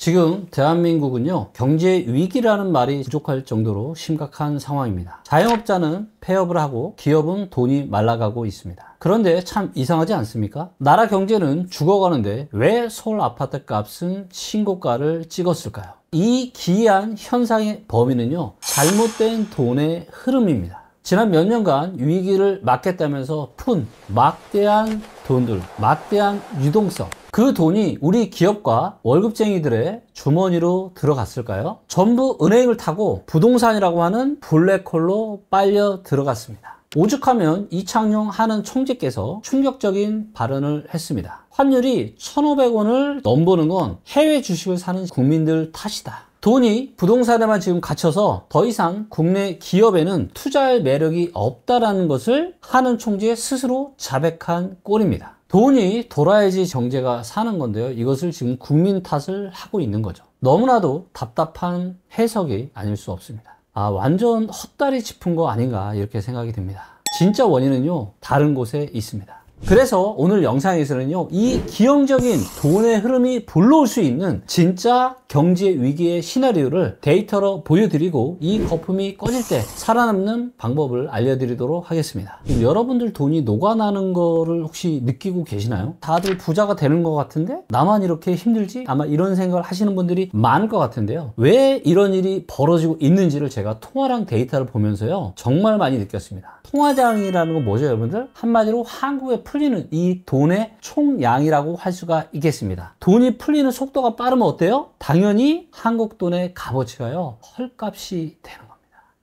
지금 대한민국은요, 경제 위기라는 말이 부족할 정도로 심각한 상황입니다. 자영업자는 폐업을 하고 기업은 돈이 말라가고 있습니다. 그런데 참 이상하지 않습니까? 나라 경제는 죽어가는데 왜 서울 아파트 값은 신고가를 찍었을까요? 이 기이한 현상의 범인은요, 잘못된 돈의 흐름입니다. 지난 몇 년간 위기를 막겠다면서 푼 막대한 돈들, 막대한 유동성, 그 돈이 우리 기업과 월급쟁이들의 주머니로 들어갔을까요? 전부 은행을 타고 부동산이라고 하는 블랙홀로 빨려 들어갔습니다. 오죽하면 이창용 하는 총재께서 충격적인 발언을 했습니다. 환율이 1,500원을 넘보는 건 해외 주식을 사는 국민들 탓이다. 돈이 부동산에만 지금 갇혀서 더 이상 국내 기업에는 투자할 매력이 없다라는 것을 하는 총재 스스로 자백한 꼴입니다. 돈이 돌아야지 경제가 사는 건데요, 이것을 지금 국민 탓을 하고 있는 거죠. 너무나도 답답한 해석이 아닐 수 없습니다. 완전 헛다리 짚은 거 아닌가 이렇게 생각이 듭니다. 진짜 원인은요, 다른 곳에 있습니다. 그래서 오늘 영상에서는요, 이 기형적인 돈의 흐름이 불러올 수 있는 진짜 경제 위기의 시나리오를 데이터로 보여드리고 이 거품이 꺼질 때 살아남는 방법을 알려드리도록 하겠습니다. 여러분들 돈이 녹아나는 거를 혹시 느끼고 계시나요? 다들 부자가 되는 것 같은데 나만 이렇게 힘들지? 아마 이런 생각을 하시는 분들이 많을 것 같은데요, 왜 이런 일이 벌어지고 있는지를 제가 통화랑 데이터를 보면서요, 정말 많이 느꼈습니다. 통화량이라는 건 뭐죠, 여러분들? 한마디로 한국에 풀리는 이 돈의 총량이라고 할 수가 있겠습니다. 돈이 풀리는 속도가 빠르면 어때요? 당연히 한국 돈의 값어치가요, 헐값이 되는 겁니다.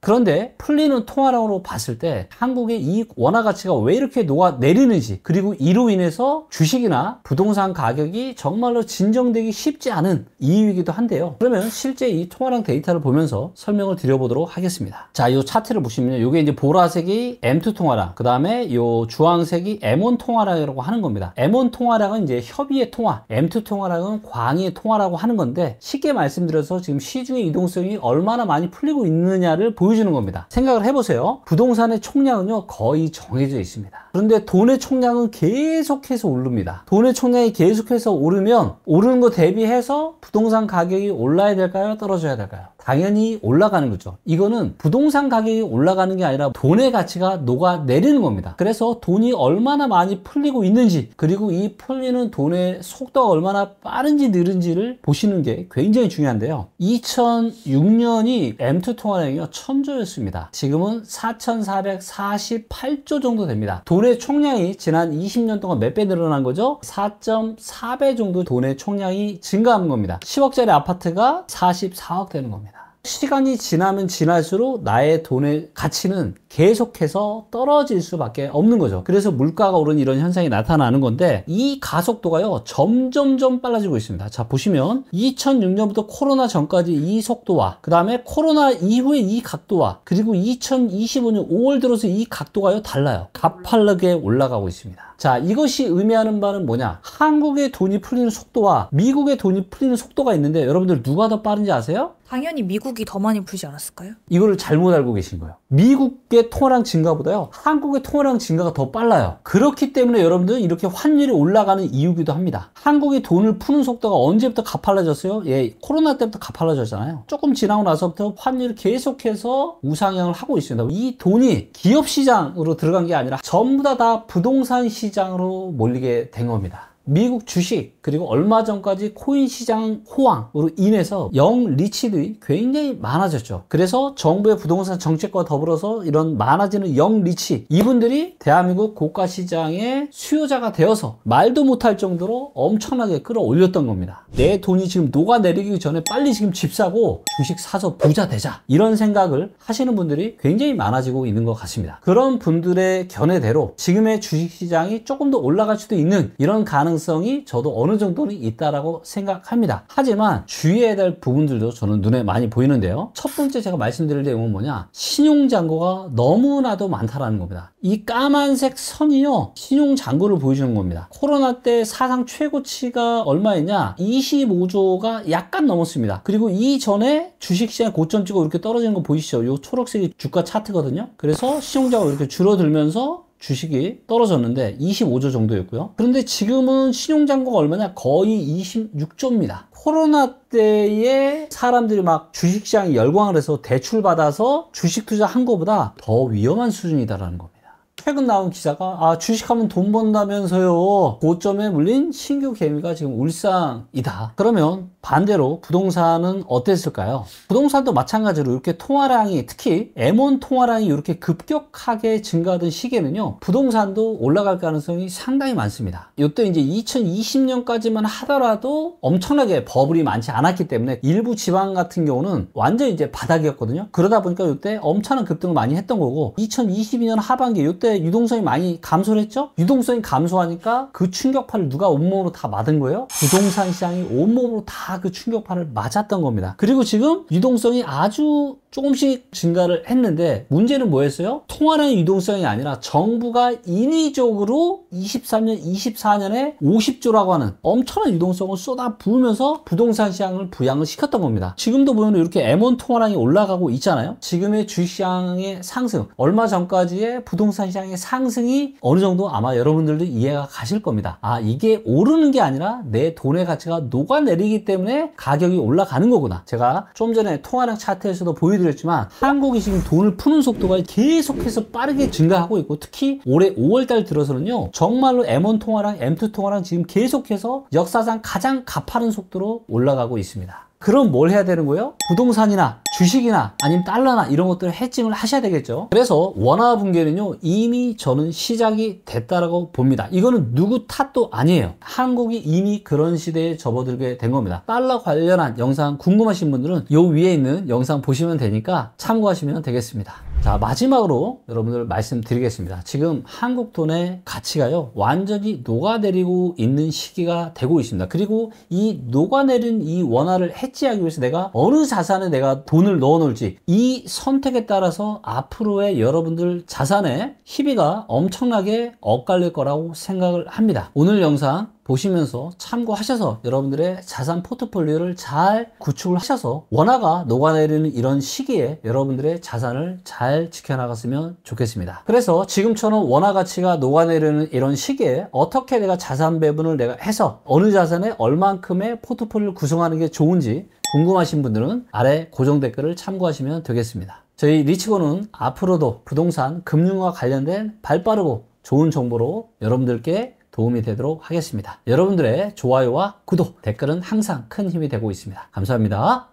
그런데 풀리는 통화량으로 봤을 때 한국의 이익 원화 가치가 왜 이렇게 녹아내리는지, 그리고 이로 인해서 주식이나 부동산 가격이 정말로 진정되기 쉽지 않은 이유이기도 한데요. 그러면 실제 이 통화량 데이터를 보면서 설명을 드려보도록 하겠습니다. 자, 이 차트를 보시면요, 이게 이제 보라색이 M2 통화량, 그 다음에 이 주황색이 M1 통화량이라고 하는 겁니다. M1 통화량은 이제 협의의 통화, M2 통화량은 광의의 통화라고 하는 건데, 쉽게 말씀드려서 지금 시중의 이동성이 얼마나 많이 풀리고 있느냐를 보여주는 겁니다. 생각을 해보세요. 부동산의 총량은요, 거의 정해져 있습니다. 그런데 돈의 총량은 계속해서 오릅니다. 돈의 총량이 계속해서 오르면 오르는 거 대비해서 부동산 가격이 올라야 될까요? 떨어져야 될까요? 당연히 올라가는 거죠. 이거는 부동산 가격이 올라가는 게 아니라 돈의 가치가 녹아내리는 겁니다. 그래서 돈이 얼마나 많이 풀리고 있는지, 그리고 이 풀리는 돈의 속도가 얼마나 빠른지 느른지를 보시는 게 굉장히 중요한데요, 2006년이 M2 통화량이요, 1000조였습니다. 지금은 4448조 정도 됩니다. 돈의 총량이 지난 20년 동안 몇 배 늘어난 거죠? 4.4배 정도 돈의 총량이 증가한 겁니다. 10억짜리 아파트가 44억 되는 겁니다. 시간이 지나면 지날수록 나의 돈의 가치는 계속해서 떨어질 수밖에 없는 거죠. 그래서 물가가 오르는 이런 현상이 나타나는 건데, 이 가속도가요, 점점점 빨라지고 있습니다. 자, 보시면 2006년부터 코로나 전까지 이 속도와, 그 다음에 코로나 이후의 이 각도와, 그리고 2025년 5월 들어서 이 각도가요, 달라요. 가파르게 올라가고 있습니다. 자, 이것이 의미하는 바는 뭐냐? 한국의 돈이 풀리는 속도와 미국의 돈이 풀리는 속도가 있는데, 여러분들 누가 더 빠른지 아세요? 당연히 미국이 더 많이 풀지 않았을까요? 이거를 잘못 알고 계신 거예요. 미국의 통화량 증가보다요, 한국의 통화량 증가가 더 빨라요. 그렇기 때문에 여러분들은 이렇게 환율이 올라가는 이유기도 합니다. 한국이 돈을 푸는 속도가 언제부터 가팔라졌어요? 코로나 때부터 가팔라졌잖아요. 조금 지나고 나서부터 환율이 계속해서 우상향을 하고 있습니다. 이 돈이 기업 시장으로 들어간 게 아니라 전부 다 부동산 시장으로 몰리게 된 겁니다. 미국 주식, 그리고 얼마 전까지 코인 시장 호황으로 인해서 영 리치들이 굉장히 많아졌죠. 그래서 정부의 부동산 정책과 더불어서 이런 많아지는 영 리치, 이분들이 대한민국 고가 시장의 수요자가 되어서 말도 못할 정도로 엄청나게 끌어올렸던 겁니다. 내 돈이 지금 녹아내리기 전에 빨리 지금 집 사고 주식 사서 부자 되자, 이런 생각을 하시는 분들이 굉장히 많아지고 있는 것 같습니다. 그런 분들의 견해대로 지금의 주식 시장이 조금 더 올라갈 수도 있는 이런 가능성이 저도 어느 정도는 있다라고 생각합니다. 하지만 주의해야 될 부분들도 저는 눈에 많이 보이는데요, 첫 번째 제가 말씀드릴 내용은 뭐냐? 신용잔고가 너무나도 많다라는 겁니다. 이 까만색 선이요, 신용잔고를 보여주는 겁니다. 코로나 때 사상 최고치가 얼마였냐? 25조가 약간 넘었습니다. 그리고 이전에 주식시장 고점 찍고 이렇게 떨어지는 거 보이시죠? 이 초록색이 주가 차트거든요. 그래서 신용잔고가 이렇게 줄어들면서 주식이 떨어졌는데 25조 정도였고요. 그런데 지금은 신용잔고가 얼마냐? 거의 26조입니다. 코로나 때에 사람들이 막 주식시장에 열광을 해서 대출받아서 주식 투자한 것보다 더 위험한 수준이다라는 겁니다. 최근 나온 기사가 주식하면 돈 번다면서요. 고점에 물린 신규 개미가 지금 울상이다. 그러면 반대로 부동산은 어땠을까요? 부동산도 마찬가지로 이렇게 통화량이, 특히 M1 통화량이 이렇게 급격하게 증가하던 시기에는요, 부동산도 올라갈 가능성이 상당히 많습니다. 이때 이제 2020년까지만 하더라도 엄청나게 버블이 많지 않았기 때문에 일부 지방 같은 경우는 완전히 이제 바닥이었거든요. 그러다 보니까 이때 엄청난 급등을 많이 했던 거고, 2022년 하반기 이때 유동성이 많이 감소를 했죠. 유동성이 감소하니까 그 충격파를 누가 온몸으로 다 맞은 거예요? 부동산 시장이 온몸으로 다 그 충격파를 맞았던 겁니다. 그리고 지금 유동성이 아주 조금씩 증가를 했는데, 문제는 뭐였어요? 통화량의 유동성이 아니라 정부가 인위적으로 23년, 24년에 50조라고 하는 엄청난 유동성을 쏟아 부으면서 부동산 시장을 부양을 시켰던 겁니다. 지금도 보면 이렇게 M1 통화량이 올라가고 있잖아요. 지금의 주식시장의 상승, 얼마 전까지의 부동산 시장의 상승이 어느 정도 아마 여러분들도 이해가 가실 겁니다. 이게 오르는 게 아니라 내 돈의 가치가 녹아내리기 때문에 가격이 올라가는 거구나. 제가 좀 전에 통화량 차트에서도 보여드렸지만 한국이 지금 돈을 푸는 속도가 계속해서 빠르게 증가하고 있고, 특히 올해 5월달 들어서는요, 정말로 M1 통화량, M2 통화량 지금 계속해서 역사상 가장 가파른 속도로 올라가고 있습니다. 그럼 뭘 해야 되는 거예요? 부동산이나 주식이나 아니면 달러나 이런 것들을 해칭을 하셔야 되겠죠. 그래서 원화 붕괴는요, 이미 저는 시작이 됐다라고 봅니다. 이거는 누구 탓도 아니에요. 한국이 이미 그런 시대에 접어들게 된 겁니다. 달러 관련한 영상 궁금하신 분들은 요 위에 있는 영상 보시면 되니까 참고하시면 되겠습니다. 자, 마지막으로 여러분들 말씀드리겠습니다. 지금 한국 돈의 가치가요, 완전히 녹아내리고 있는 시기가 되고 있습니다. 그리고 이 녹아내린 이 원화를 해지하기 위해서 내가 어느 자산에 내가 돈을 넣어 놓을지, 이 선택에 따라서 앞으로의 여러분들 자산의 희비가 엄청나게 엇갈릴 거라고 생각을 합니다. 오늘 영상 보시면서 참고하셔서 여러분들의 자산 포트폴리오를 잘 구축을 하셔서 원화가 녹아내리는 이런 시기에 여러분들의 자산을 잘 지켜나갔으면 좋겠습니다. 그래서 지금처럼 원화 가치가 녹아내리는 이런 시기에 어떻게 내가 자산 배분을 내가 해서 어느 자산에 얼만큼의 포트폴리오를 구성하는 게 좋은지 궁금하신 분들은 아래 고정 댓글을 참고하시면 되겠습니다. 저희 리치고는 앞으로도 부동산, 금융과 관련된 발빠르고 좋은 정보로 여러분들께 도움이 되도록 하겠습니다. 여러분들의 좋아요와 구독, 댓글은 항상 큰 힘이 되고 있습니다. 감사합니다.